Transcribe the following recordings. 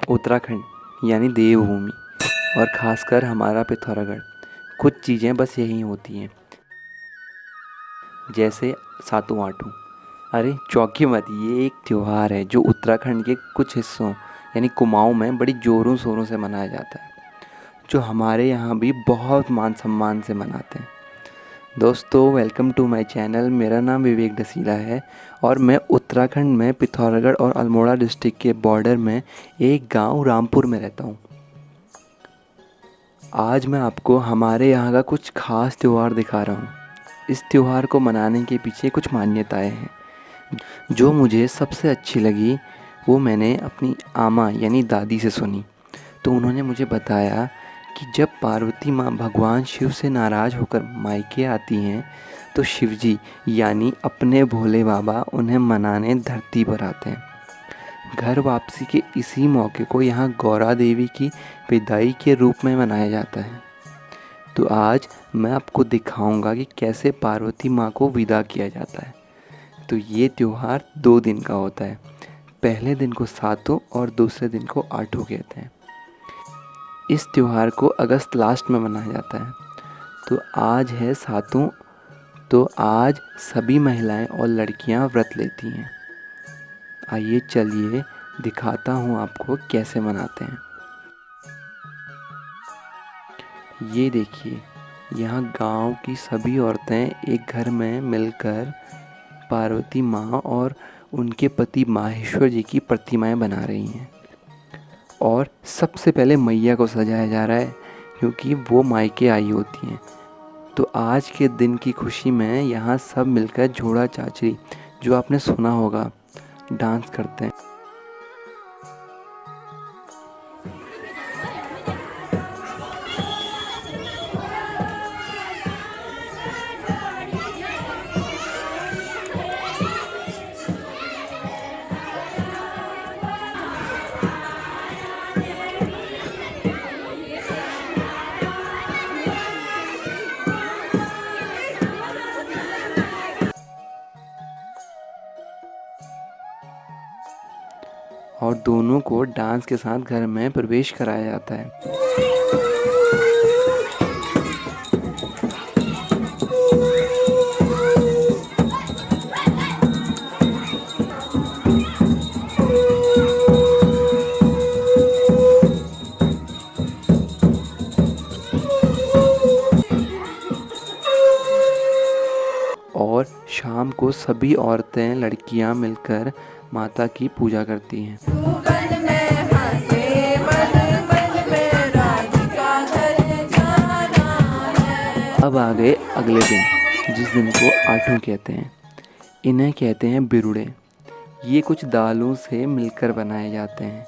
उत्तराखंड यानी देवभूमि और ख़ासकर हमारा पिथौरागढ़, कुछ चीज़ें बस यहीं होती हैं, जैसे सातों आठों। अरे चौंकी मत, ये एक त्यौहार है जो उत्तराखंड के कुछ हिस्सों यानी कुमाऊं में बड़ी ज़ोरों शोरों से मनाया जाता है, जो हमारे यहाँ भी बहुत मान सम्मान से मनाते हैं। दोस्तों, वेलकम टू माय चैनल। मेरा नाम विवेक डसीला है और मैं उत्तराखंड में पिथौरागढ़ और अल्मोड़ा डिस्ट्रिक्ट के बॉर्डर में एक गांव रामपुर में रहता हूं। आज मैं आपको हमारे यहाँ का कुछ ख़ास त्यौहार दिखा रहा हूँ। इस त्यौहार को मनाने के पीछे कुछ मान्यताएं हैं। जो मुझे सबसे अच्छी लगी वो मैंने अपनी आमा यानी दादी से सुनी। तो उन्होंने मुझे बताया कि जब पार्वती माँ भगवान शिव से नाराज़ होकर मायके आती हैं तो शिवजी यानी अपने भोले बाबा उन्हें मनाने धरती पर आते हैं। घर वापसी के इसी मौके को यहाँ गौरा देवी की विदाई के रूप में मनाया जाता है। तो आज मैं आपको दिखाऊंगा कि कैसे पार्वती माँ को विदा किया जाता है। तो ये त्यौहार 2 दिन का होता है। पहले दिन को सातों और दूसरे दिन को आठों कहते हैं। इस त्यौहार को अगस्त लास्ट में मनाया जाता है। तो आज है सातों, तो आज सभी महिलाएं और लड़कियां व्रत लेती हैं। आइए चलिए दिखाता हूँ आपको कैसे मनाते हैं। ये देखिए, यहाँ गांव की सभी औरतें एक घर में मिलकर पार्वती माँ और उनके पति माहेश्वर जी की प्रतिमाएं बना रही हैं। और सबसे पहले मैया को सजाया जा रहा है क्योंकि वो मायके आई होती हैं। तो आज के दिन की खुशी में यहाँ सब मिलकर झोड़ा चाचरी, जो आपने सुना होगा, डांस करते हैं। और दोनों को डांस के साथ घर में प्रवेश कराया जाता है। और शाम को सभी औरतें लड़कियां मिलकर माता की पूजा करती हैं। अब आ गए अगले दिन, जिस दिन को आठों कहते हैं। इन्हें कहते हैं बिरुड़े। ये कुछ दालों से मिलकर बनाए जाते हैं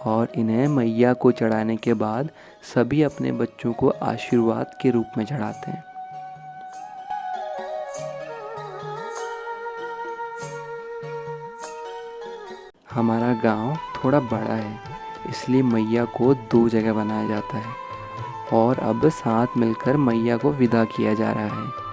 और इन्हें मैया को चढ़ाने के बाद सभी अपने बच्चों को आशीर्वाद के रूप में चढ़ाते हैं। हमारा गांव थोड़ा बड़ा है, इसलिए मैया को 2 जगह बनाया जाता है और अब साथ मिलकर मैया को विदा किया जा रहा है।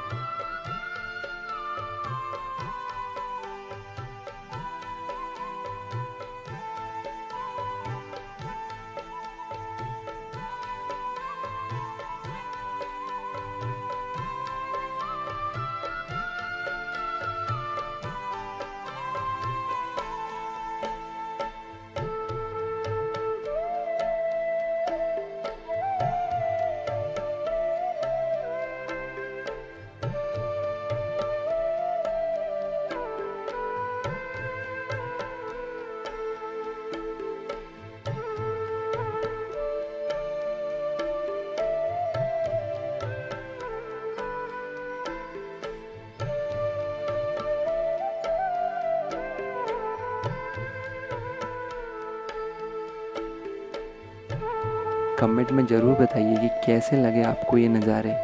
कमेंट में ज़रूर बताइए कि कैसे लगे आपको ये नज़ारे।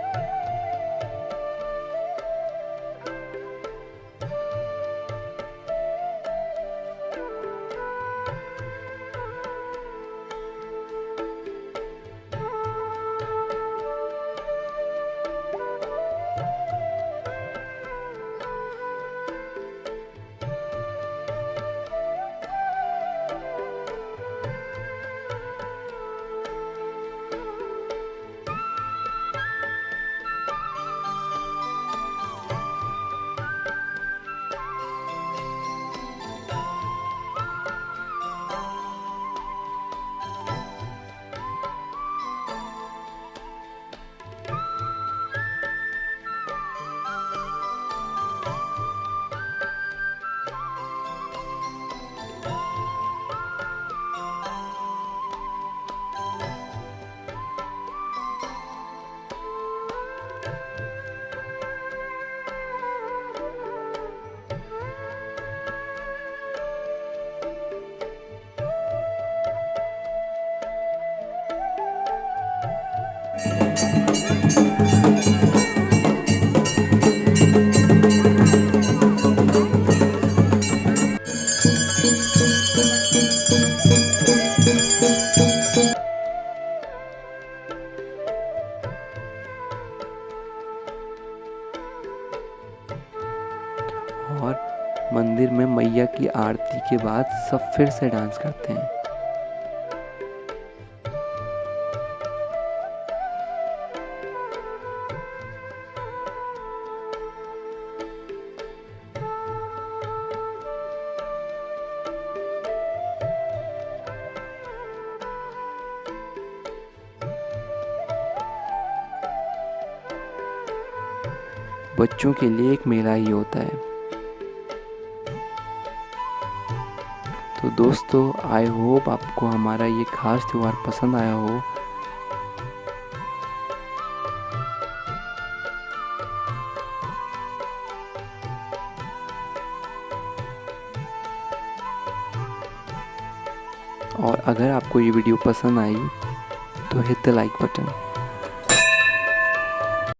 और मंदिर में मैया की आरती के बाद सब फिर से डांस करते हैं। बच्चों के लिए एक मेला ही होता है। तो दोस्तों, आई होप आपको हमारा ये खास त्यौहार पसंद आया हो। और अगर आपको ये वीडियो पसंद आई तो हिट द लाइक बटन।